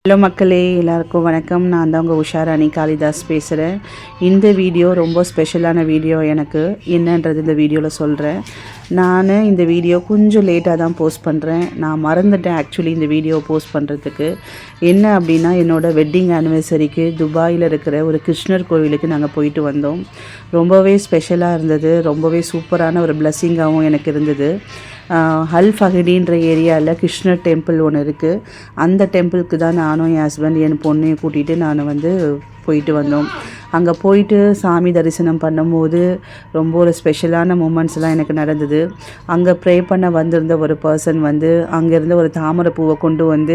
Hello மக்களே, எல்லாருக்கும் வணக்கம். நான் தான் உங்கள் உஷாராணி காளிதாஸ் பேசுகிறேன். இந்த வீடியோ ரொம்ப ஸ்பெஷலான வீடியோ. எனக்கு என்னன்றது இந்த வீடியோவில் சொல்கிறேன். நான் இந்த வீடியோ கொஞ்சம் லேட்டாக தான் போஸ்ட் பண்ணுறேன். நான் மறந்துட்டேன் ஆக்சுவலி இந்த வீடியோ போஸ்ட் பண்ணுறதுக்கு. என்ன அப்படின்னா, என்னோடய வெட்டிங் ஆனிவர்சரிக்கு துபாயில் இருக்கிற ஒரு கிருஷ்ணர் கோவிலுக்கு நாங்கள் போயிட்டு வந்தோம். ரொம்பவே ஸ்பெஷலாக இருந்தது. ரொம்பவே சூப்பரான ஒரு பிளஸ்ஸிங்காகவும் எனக்கு இருந்தது. அல் ஃபஹடின்ற ஏரியாவில் கிருஷ்ணர் டெம்பிள் ஒன்று இருக்குது. அந்த டெம்பிளுக்கு தான் நானும் என் ஹஸ்பண்ட் என் பொண்ணையும் கூட்டிகிட்டு நான் போயிட்டு வந்தோம். அங்கே போயிட்டு சாமி தரிசனம் பண்ணும்போது ரொம்ப ஒரு ஸ்பெஷலான மூமெண்ட்ஸ்லாம் எனக்கு நடந்தது. அங்கே ப்ரே பண்ண வந்திருந்த ஒரு பர்சன் அங்கேருந்து ஒரு தாமரை பூவை கொண்டு வந்து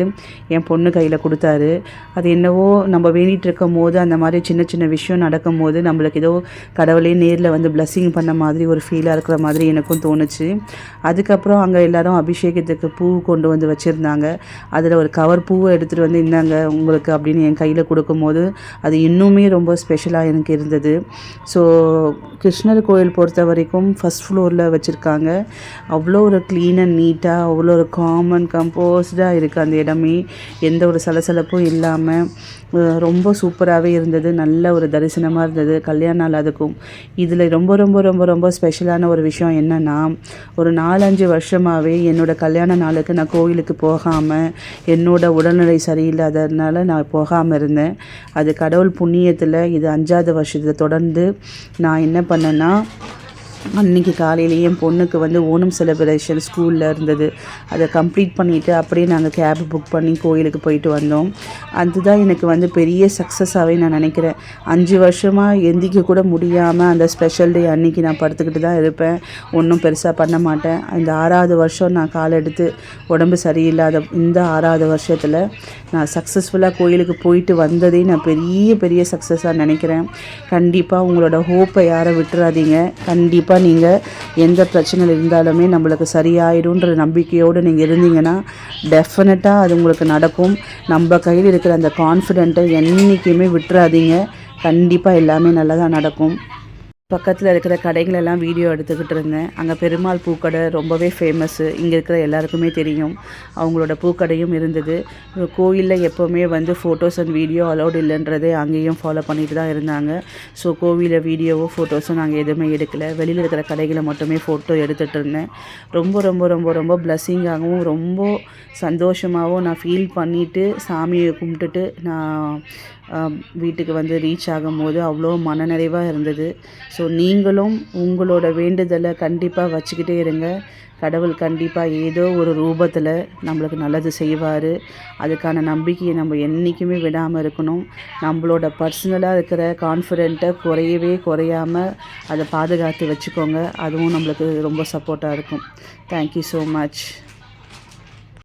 என் பொண்ணு கையில் கொடுத்தாரு. அது என்னவோ நம்ம வேண்டிகிட்டு இருக்கும் போது அந்த மாதிரி சின்ன சின்ன விஷயம் நடக்கும் போது நம்மளுக்கு ஏதோ கடவுளே நேரில் பிளஸ்ஸிங் பண்ண மாதிரி ஒரு ஃபீலாக இருக்கிற மாதிரி எனக்கும் தோணுச்சு. அதுக்கப்புறம் அங்கே எல்லோரும் அபிஷேகத்துக்கு பூ கொண்டு வந்து வச்சுருந்தாங்க. அதில் ஒரு கவர் பூவை எடுத்துகிட்டு வந்து இந்தாங்க உங்களுக்கு அப்படின்னு என் கையில் கொடுக்கும்போது அது இன்னுமே ரொம்ப ஸ்பெஷலாக எனக்கு இருந்தது. ஸோ கிருஷ்ணர் கோயில் பொறுத்த வரைக்கும் ஃபஸ்ட் ஃப்ளோரில் வச்சுருக்காங்க. அவ்வளோ ஒரு க்ளீன் அண்ட் நீட்டாக, அவ்வளோ ஒரு காமன் கம்போஸ்டாக இருக்குது அந்த இடமே. எந்த ஒரு சலசலப்பும் இல்லாமல் ரொம்ப சூப்பராகவே இருந்தது. நல்ல ஒரு தரிசனமாக இருந்தது. கல்யாண நாள் அதுக்கும். இதில் ரொம்ப ரொம்ப ரொம்ப ரொம்ப ஸ்பெஷலான ஒரு விஷயம் என்னென்னா, ஒரு 4-5 வருஷமாகவே என்னோடய கல்யாண நாளுக்கு நான் கோயிலுக்கு போகாமல், என்னோடய உடல்நிலை சரியில்லாததுனால நான் போகாமல் இருந்தேன். அது கடவுள் புண்ணியத்தில் இது 5வது வருஷத்தில் தொடர்ந்து நான் என்ன பண்ணேன்னா, அன்றைக்கி காலையிலேயே என் பொண்ணுக்கு ஓணம் செலிப்ரேஷன் ஸ்கூலில் இருந்தது. அதை கம்ப்ளீட் பண்ணிவிட்டு அப்படியே நாங்கள் கேப் புக் பண்ணி கோயிலுக்கு போயிட்டு வந்தோம். அதுதான் எனக்கு பெரிய சக்ஸஸாகவே நான் நினைக்கிறேன். 5 வருஷமாக எந்திக்க கூட முடியாமல் அந்த ஸ்பெஷல் டே அன்றைக்கி நான் படுத்துக்கிட்டு தான் இருப்பேன். ஒன்றும் பெருசாக பண்ண மாட்டேன். இந்த 6வது வருஷம் நான் கால் எடுத்து உடம்பு சரியில்லாத இந்த 6வது வருஷத்தில் நான் சக்ஸஸ்ஃபுல்லாக கோயிலுக்கு போயிட்டு வந்ததே நான் பெரிய பெரிய சக்ஸஸாக நினைக்கிறேன். கண்டிப்பாக உங்களோட ஹோப்பை யாரை விட்டுறாதீங்க. கண்டிப்பாக நீங்கள் எந்த பிரச்சனையில் இருந்தாலுமே நம்மளுக்கு சரியாயிடும்ன்ற நம்பிக்கையோடு நீங்கள் இருந்தீங்கன்னா டெஃபினட்டாக அது உங்களுக்கு நடக்கும். நம்ம கையில் இருக்கிற அந்த கான்ஃபிடென்ட்டை என்றைக்குமே விட்டுறாதீங்க. கண்டிப்பாக எல்லாமே நல்லதாக நடக்கும். பக்கத்தில் இருக்கிற கடைகளெல்லாம் வீடியோ எடுத்துக்கிட்டு இருந்தேன். அங்கே பெருமாள் பூக்கடை ரொம்பவே ஃபேமஸ்ஸு. இங்கே இருக்கிற எல்லாருக்குமே தெரியும். அவங்களோட பூக்கடையும் இருந்தது. கோவிலில் எப்போவுமே ஃபோட்டோஸ் அண்ட் வீடியோ அலோடு இல்லைன்றதே அங்கேயும் ஃபாலோ பண்ணிட்டு தான் இருந்தாங்க. ஸோ கோவிலில் வீடியோவோ ஃபோட்டோஸும் நாங்கள் எதுவுமே எடுக்கலை. வெளியில் இருக்கிற கடைகளை மட்டுமே ஃபோட்டோ எடுத்துகிட்டு இருந்தேன். ரொம்ப ரொம்ப ரொம்ப ரொம்ப பிளஸ்ஸிங்காகவும் ரொம்ப சந்தோஷமாகவும் நான் ஃபீல் பண்ணிவிட்டு சாமியை கும்பிட்டுட்டு நான் வீட்டுக்கு ரீச் ஆகும்போது அவ்வளோ மனநிறைவாக இருந்தது. ஸோ நீங்களும் உங்களோட வேண்டுதலை கண்டிப்பாக வச்சுக்கிட்டே இருங்க. கடவுள் கண்டிப்பாக ஏதோ ஒரு ரூபத்தில் நம்மளுக்கு நல்லது செய்வார். அதுக்கான நம்பிக்கையை நம்ம என்றைக்குமே விடாமல் இருக்கணும். நம்மளோட பர்சனலாக இருக்கிற கான்ஃபிடென்ட்டை குறையாமல் அதை பாதுகாத்து வச்சுக்கோங்க. அதுவும் நம்மளுக்கு ரொம்ப சப்போர்ட்டாக இருக்கும். Thank you so much.